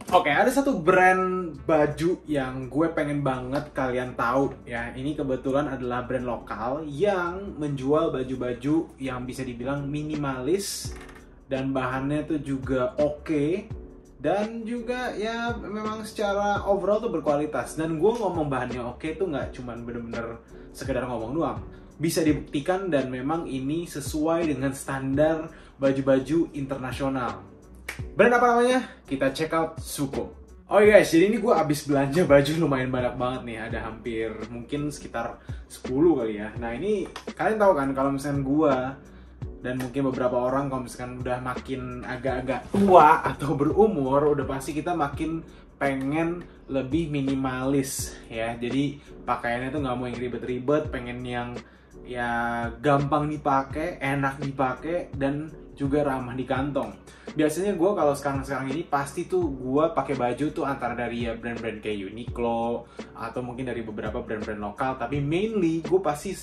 Oke, ada satu brand baju yang gue pengen banget kalian tahu ya. Ini kebetulan adalah brand lokal yang menjual baju-baju yang bisa dibilang minimalis dan bahannya tuh juga oke, dan juga ya memang secara overall tuh berkualitas. Dan gue ngomong bahannya oke tuh nggak cuman bener-bener sekedar ngomong doang. Bisa dibuktikan dan memang ini sesuai dengan standar baju-baju internasional. Brand apa namanya? Kita check out Suko. Oh guys, jadi ini gue abis belanja baju lumayan banyak banget nih. Ada hampir mungkin sekitar 10 kali ya. Nah ini kalian tahu kan kalau misalkan gue dan mungkin beberapa orang kalau misalkan udah makin agak-agak tua atau berumur, udah pasti kita makin pengen lebih minimalis ya. Jadi pakaiannya tuh nggak mau yang ribet-ribet, pengen yang ya gampang dipakai, enak dipakai, dan juga ramah di kantong. Biasanya gue kalau sekarang ini pasti tuh gue pakai baju tuh antara dari ya brand-brand kayak Uniqlo atau mungkin dari beberapa brand-brand lokal, tapi mainly gue pasti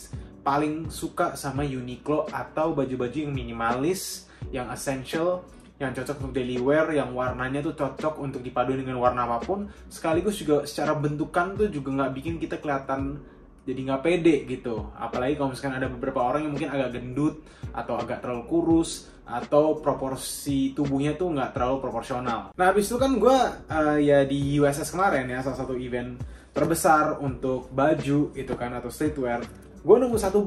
paling suka sama Uniqlo atau baju-baju yang minimalis, yang essential, yang cocok untuk daily wear, yang warnanya tuh cocok untuk dipaduin dengan warna apapun, sekaligus juga secara bentukan tuh juga nggak bikin kita kelihatan jadi nggak pede gitu. Apalagi kalau misalkan ada beberapa orang yang mungkin agak gendut atau agak terlalu kurus atau proporsi tubuhnya tuh nggak terlalu proporsional. Nah habis itu kan gue ya di USS kemarin ya, salah satu event terbesar untuk baju itu kan atau streetwear. Gue nunggu satu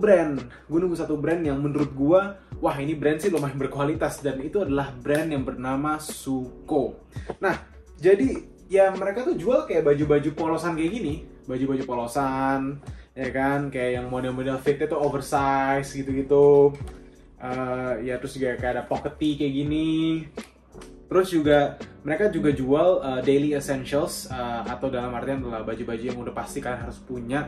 brand yang menurut gue, wah ini brand sih lumayan berkualitas, dan itu adalah brand yang bernama Suko. Nah jadi ya mereka tuh jual kayak baju-baju polosan kayak gini, baju-baju polosan ya kan, kayak yang model-model fitnya tuh oversize gitu-gitu. Ya terus juga kayak ada pocket tee kayak gini. Terus juga mereka juga jual daily essentials, atau dalam artian adalah baju-baju yang udah pasti kalian harus punya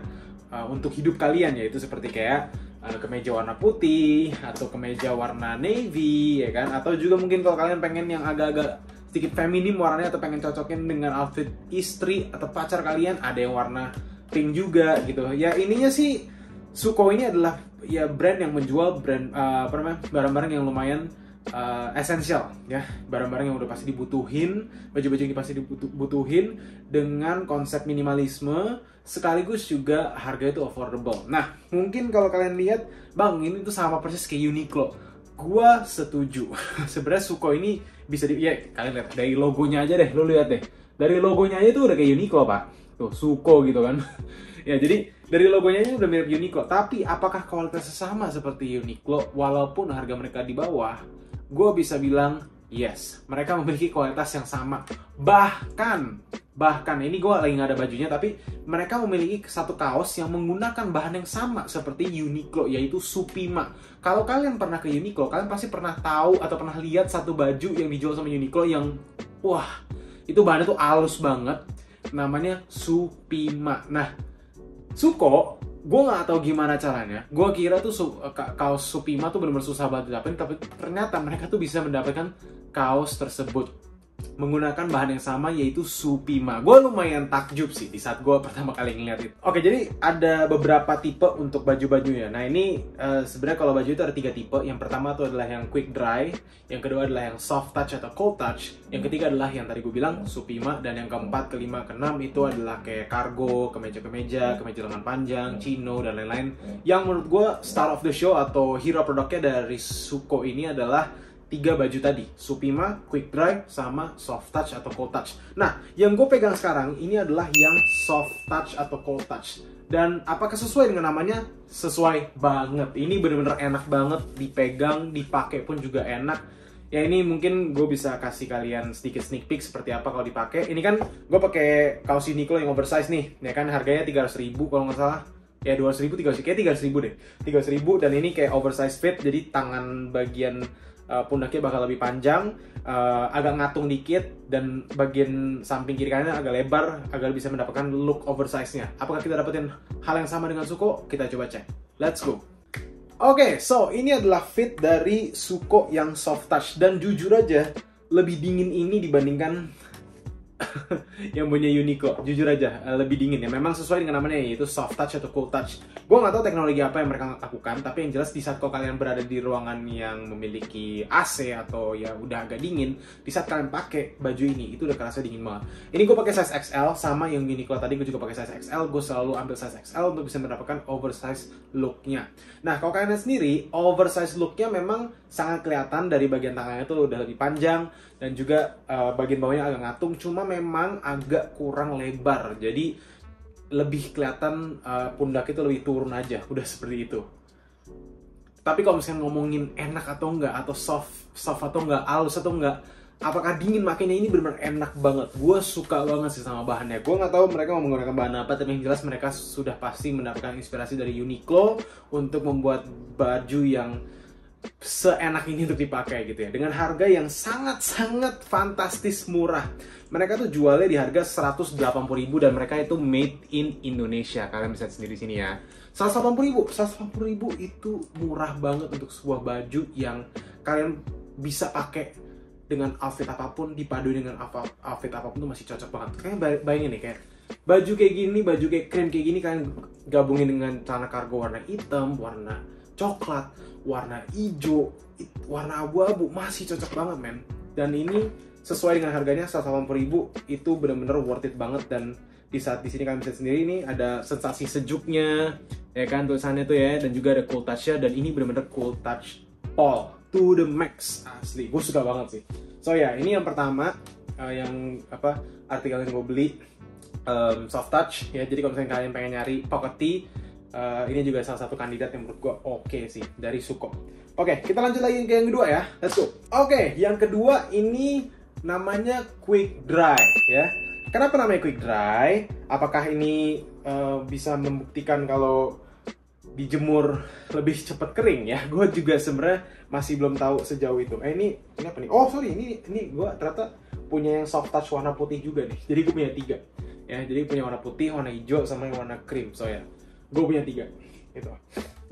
untuk hidup kalian, yaitu seperti kayak kemeja warna putih atau kemeja warna navy ya kan, atau juga mungkin kalau kalian pengen yang agak-agak sedikit feminim warnanya atau pengen cocokin dengan outfit istri atau pacar kalian, ada yang warna pink juga gitu. Ya ininya sih Suko ini adalah ya brand yang menjual barang-barang yang lumayan esensial ya, barang-barang yang udah pasti dibutuhin, baju-baju yang pasti dibutuhin dengan konsep minimalisme sekaligus juga harga itu affordable. Nah mungkin kalau kalian lihat, bang ini tuh sama persis kayak Uniqlo. Gua setuju. Sebenarnya Suko ini bisa ya kalian lihat dari logonya aja deh, lo lihat deh. Dari logonya aja tuh udah kayak Uniqlo, Pak. Tuh Suko gitu kan. Ya jadi dari logonya aja udah mirip Uniqlo, tapi apakah kualitasnya sama seperti Uniqlo walaupun harga mereka di bawah? Gue bisa bilang yes, mereka memiliki kualitas yang sama. Bahkan ini gue lagi nggak ada bajunya, tapi mereka memiliki satu kaos yang menggunakan bahan yang sama seperti Uniqlo, yaitu Supima. Kalau kalian pernah ke Uniqlo, kalian pasti pernah tahu atau pernah lihat satu baju yang dijual sama Uniqlo yang wah, itu bahannya tuh halus banget. Namanya Supima. Nah, Suko, gue nggak tahu gimana caranya. Gue kira tuh kaos Supima tuh benar-benar susah banget didapetin, tapi ternyata mereka tuh bisa mendapatkan kaos tersebut menggunakan bahan yang sama, yaitu Supima. Gue lumayan takjub sih di saat gue pertama kali ngeliat itu. Oke, jadi ada beberapa tipe untuk baju-bajunya. Nah ini sebenarnya kalau baju itu ada 3 tipe. Yang pertama itu adalah yang quick dry, yang kedua adalah yang soft touch atau cold touch, yang ketiga adalah yang tadi gue bilang Supima, dan yang keempat, kelima, keenam itu adalah kayak cargo, kemeja lengan panjang, chino, dan lain-lain. Yang menurut gue star of the show atau hero produknya dari Suko ini adalah 3 baju tadi, Supima, quick dry, sama soft touch atau cold touch. Nah, yang gue pegang sekarang ini adalah yang soft touch atau cold touch. Dan apakah sesuai dengan namanya? Sesuai banget. Ini bener-bener enak banget dipegang, dipakai pun juga enak. Ya ini mungkin gue bisa kasih kalian sedikit sneak peek seperti apa kalau dipakai. Ini kan gue pakai kaos Uniqlo yang oversize nih, ya kan harganya 300.000 kalau nggak salah. Ya 200.000, 300.000, kayak 300.000 deh. 300.000, dan ini kayak oversize fit, jadi tangan bagian pundaknya bakal lebih panjang, agak ngatung dikit, dan bagian samping kiri kanannya agak lebar agar bisa mendapatkan look oversize-nya. Apakah kita dapetin hal yang sama dengan Suko? Kita coba cek. Let's go. Oke, so ini adalah fit dari Suko yang soft touch, dan jujur aja lebih dingin ini dibandingkan yang punya Uniqlo. Jujur aja, lebih dingin ya. Memang sesuai dengan namanya, yaitu soft touch atau cool touch. Gue nggak tahu teknologi apa yang mereka lakukan, tapi yang jelas di saat kalau kalian berada di ruangan yang memiliki AC atau ya udah agak dingin, di saat kalian pakai baju ini, itu udah kerasa dingin banget. Ini gue pakai size XL, sama yang Uniqlo tadi gue juga pakai size XL. Gue selalu ambil size XL untuk bisa mendapatkan oversize looknya. Nah, kalau kalian lihat sendiri, oversize looknya memang sangat kelihatan dari bagian tangannya itu udah lebih panjang, dan juga bagian bawahnya agak ngatung, cuma memang agak kurang lebar. Jadi lebih kelihatan pundak itu lebih turun aja, udah seperti itu. Tapi kalau misalnya ngomongin enak atau enggak, atau soft atau enggak, halus atau enggak, apakah dingin makanya, ini benar-benar enak banget. Gue suka banget sih sama bahannya. Gue nggak tahu mereka mau menggunakan bahan apa, tapi yang jelas mereka sudah pasti mendapatkan inspirasi dari Uniqlo untuk membuat baju yang seenak ini untuk dipakai gitu ya, dengan harga yang sangat-sangat fantastis murah. Mereka tuh jualnya di harga 180.000 dan mereka itu made in Indonesia. Kalian bisa lihat sendiri sini ya. 180.000 itu murah banget untuk sebuah baju yang kalian bisa pakai dengan outfit apapun, dipadu dengan outfit apapun tuh masih cocok banget. Kalian bayangin nih, kayak baju kayak gini, baju kayak krem kayak gini, kalian gabungin dengan celana kargo warna hitam, warna coklat, warna hijau, warna abu-abu, masih cocok banget men. Dan ini sesuai dengan harganya 180.000, itu bener-bener worth it banget. Dan di saat di sini kalian bisa sendiri, ini ada sensasi sejuknya ya kan, tulisannya tuh ya, dan juga ada cool touch-nya. Dan ini bener-bener cool touch all to the max, asli gue suka banget sih. So ya, ini yang pertama, yang apa, artikel yang gue beli, soft touch ya. Jadi kalau misalnya kalian pengen nyari pocket tee, ini juga salah satu kandidat yang menurut gue oke sih, dari Suko. Oke, kita lanjut lagi ke yang kedua ya. Let's go. Oke, yang kedua ini namanya quick dry ya. Kenapa namanya quick dry? Apakah ini bisa membuktikan kalau dijemur lebih cepat kering ya? Gue juga sebenarnya masih belum tahu sejauh itu. Ini apa nih? Oh sorry, ini gue ternyata punya yang soft touch warna putih juga nih. Jadi gue punya 3 ya. Jadi punya warna putih, warna hijau, sama yang warna krim. So ya, gue punya 3 gitu.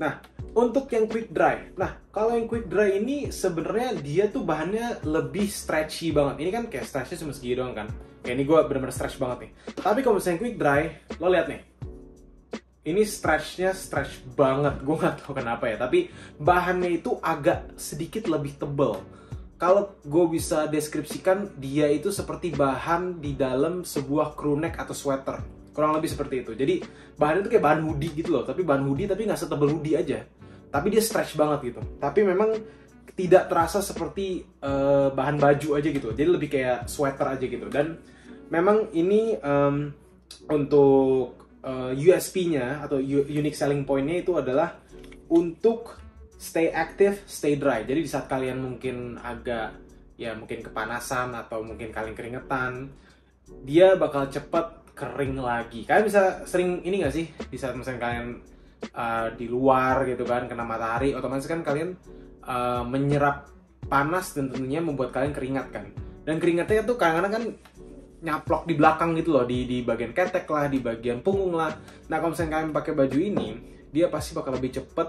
Nah, untuk yang quick dry, kalau yang quick dry ini sebenarnya dia tuh bahannya lebih stretchy banget. Ini kan kayak stretchnya cuma segini doang kan. Kayak ini gue bener-bener stretch banget nih. Tapi kalau misalnya quick dry, lo lihat nih, ini stretchnya stretch banget. Gue nggak tahu kenapa ya, tapi bahannya itu agak sedikit lebih tebel. Kalau gue bisa deskripsikan, dia itu seperti bahan di dalam sebuah crew neck atau sweater. Kurang lebih seperti itu. Jadi bahannya itu kayak bahan hoodie gitu loh. Tapi bahan hoodie tapi nggak setebal hoodie aja. Tapi dia stretch banget gitu. Tapi memang tidak terasa seperti bahan baju aja gitu. Jadi lebih kayak sweater aja gitu. Dan memang ini untuk USP-nya atau unique selling point-nya itu adalah untuk stay active, stay dry. Jadi di saat kalian mungkin agak ya mungkin kepanasan atau mungkin kalian keringetan, dia bakal cepet kering lagi. Kalian bisa sering ini nggak sih, di saat misalnya kalian di luar gitu kan, kena matahari, otomatis kan kalian menyerap panas dan tentunya membuat kalian keringat kan. Dan keringatnya tuh kadang-kadang kan nyaplok di belakang gitu loh, di bagian ketek lah, di bagian punggung lah. Nah kalau misalnya kalian pakai baju ini, dia pasti bakal lebih cepet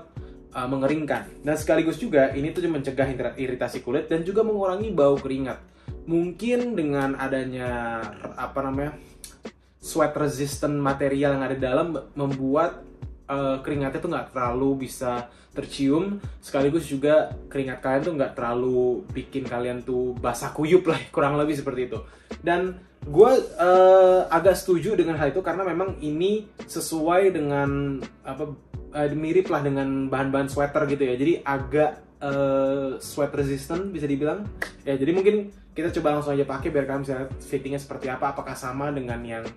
mengeringkan. Dan sekaligus juga ini tuh mencegah iritasi kulit dan juga mengurangi bau keringat. Mungkin dengan adanya sweat resistant material yang ada di dalam, membuat keringatnya tuh nggak terlalu bisa tercium, sekaligus juga keringat kalian tuh nggak terlalu bikin kalian tuh basah kuyup lah, kurang lebih seperti itu. Dan gue agak setuju dengan hal itu karena memang ini sesuai dengan mirip lah dengan bahan-bahan sweater gitu ya. Jadi agak sweat resistant bisa dibilang ya. Jadi mungkin kita coba langsung aja pakai biar kalian bisa lihat fittingnya seperti apa, apakah sama dengan yang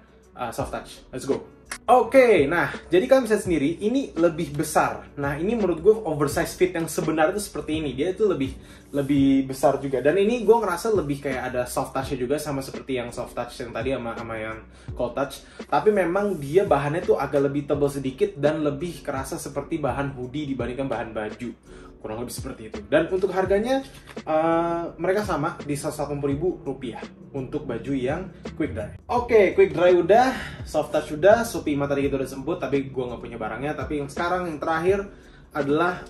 soft touch. Let's go. Oke, nah jadi kalian bisa sendiri ini lebih besar. Nah ini menurut gue oversize fit yang sebenarnya itu seperti ini. Dia itu lebih besar juga. Dan ini gue ngerasa lebih kayak ada soft touch-nya juga, sama seperti yang soft touch yang tadi sama yang cold touch. Tapi memang dia bahannya tuh agak lebih tebal sedikit dan lebih kerasa seperti bahan hoodie dibandingkan bahan baju. Kurang lebih seperti itu. Dan untuk harganya mereka sama di Rp180.000 untuk baju yang quick dry. Oke, quick dry udah, soft touch udah, Supima tadi kita udah sebut, tapi gue nggak punya barangnya. Tapi yang sekarang yang terakhir adalah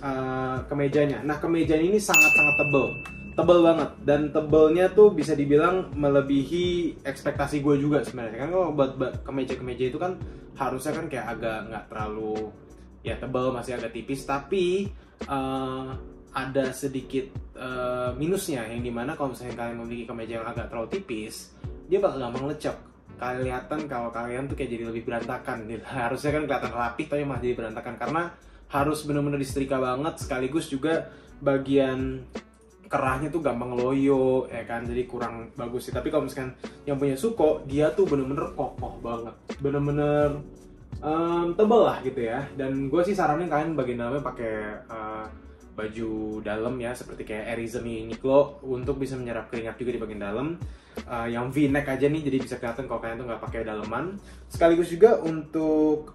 kemejanya. Nah kemejanya ini sangat-sangat tebal. tebel banget, dan tebelnya tuh bisa dibilang melebihi ekspektasi gue juga sebenarnya. Kan kalau buat kemeja-kemeja itu kan harusnya kan kayak agak nggak terlalu ya tebel, masih agak tipis, tapi ada sedikit minusnya, yang dimana kalau misalnya kalian memiliki kemeja yang agak terlalu tipis, dia bakal gampang lecek. Kelihatan kalau kalian tuh kayak jadi lebih berantakan gitu. Harusnya kan kelihatan rapi tapi malah jadi berantakan karena harus benar-benar disetrika banget, sekaligus juga bagian kerahnya tuh gampang loyo ya kan, jadi kurang bagus sih. Tapi kalau misalkan yang punya Suko, dia tuh bener-bener kokoh banget, bener-bener tebel lah gitu ya. Dan gue sih saranin kalian bagian dalamnya pakai baju dalam ya, seperti kayak Airism Uniqlo untuk bisa menyerap keringat juga di bagian dalam. Yang V-neck aja nih, jadi bisa kelihatan kalau kalian tuh nggak pakai daleman. Sekaligus juga untuk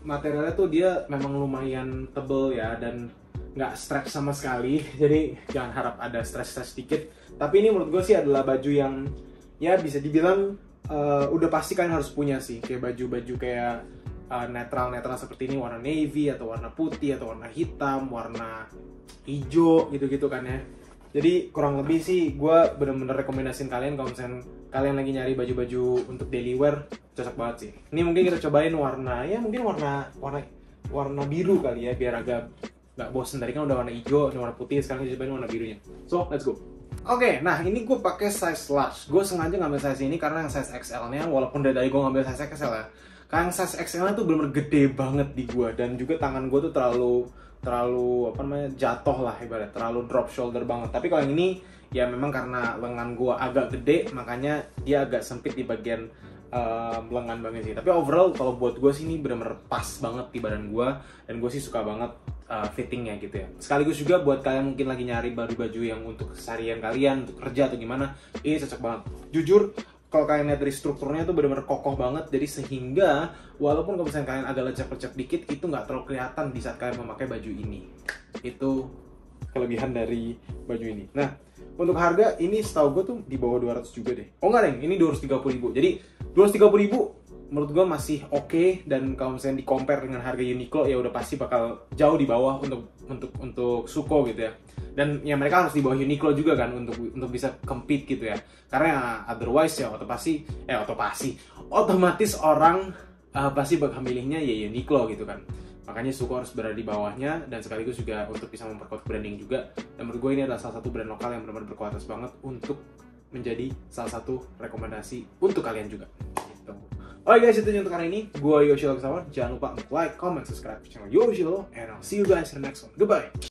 materialnya tuh dia memang lumayan tebel ya, dan nggak stretch sama sekali, jadi jangan harap ada stretch sedikit. Tapi ini menurut gue sih adalah baju yang ya bisa dibilang udah pasti kalian harus punya sih, kayak baju-baju kayak netral seperti ini, warna navy atau warna putih atau warna hitam, warna hijau gitu-gitu kan ya. Jadi kurang lebih sih gue bener-bener rekomendasiin kalian kalau misalnya kalian lagi nyari baju-baju untuk daily wear, cocok banget sih. Ini mungkin kita cobain warna biru kali ya, biar agak nggak bosen. Tadi kan udah warna hijau, udah warna putih, sekarang kita cobain warna birunya. So, let's go. Oke, nah ini gue pakai size large. Gue sengaja ngambil size ini karena yang size XL-nya, walaupun dari gue ngambil size XL ya, karena yang size XL-nya tuh bener-bener gede banget di gue, dan juga tangan gue tuh terlalu apa namanya, jatuh lah ibarat, terlalu drop shoulder banget. Tapi kalau yang ini ya memang karena lengan gue agak gede, makanya dia agak sempit di bagian lengan banget sih. Tapi overall kalau buat gue sih ini bener-bener pas banget di badan gue, dan gue sih suka banget fittingnya gitu ya. Sekaligus juga buat kalian mungkin lagi nyari baju yang untuk keseharian kalian, untuk kerja atau gimana, ini cocok banget. Jujur kalau kalian lihat dari strukturnya tuh bener-bener kokoh banget, jadi sehingga walaupun kalau misalnya kalian agak lecek-lecek dikit, itu nggak terlalu kelihatan di saat kalian memakai baju ini. Itu kelebihan dari baju ini. Nah, untuk harga ini setahu gue tuh di bawah 200 juga deh. Oh enggak deh, ini 230.000. Jadi 230.000 menurut gue masih oke, dan kalau misalnya di compare dengan harga Uniqlo ya udah pasti bakal jauh di bawah untuk Suko gitu ya. Dan ya mereka harus di bawah Uniqlo juga kan untuk bisa compete gitu ya. Karena otherwise ya otomatis orang pasti bakal milihnya ya Uniqlo gitu kan. Makanya Suko harus berada di bawahnya, dan sekaligus juga untuk bisa memperkuat branding juga. Dan menurut gue ini adalah salah satu brand lokal yang benar-benar berkualitas banget untuk menjadi salah satu rekomendasi untuk kalian juga. Gitu. Oke guys, itu untuk hari ini. Gue Yoshilo Kusawa. Jangan lupa untuk like, comment, subscribe channel Yoshilo, and I'll see you guys in the next one. Goodbye.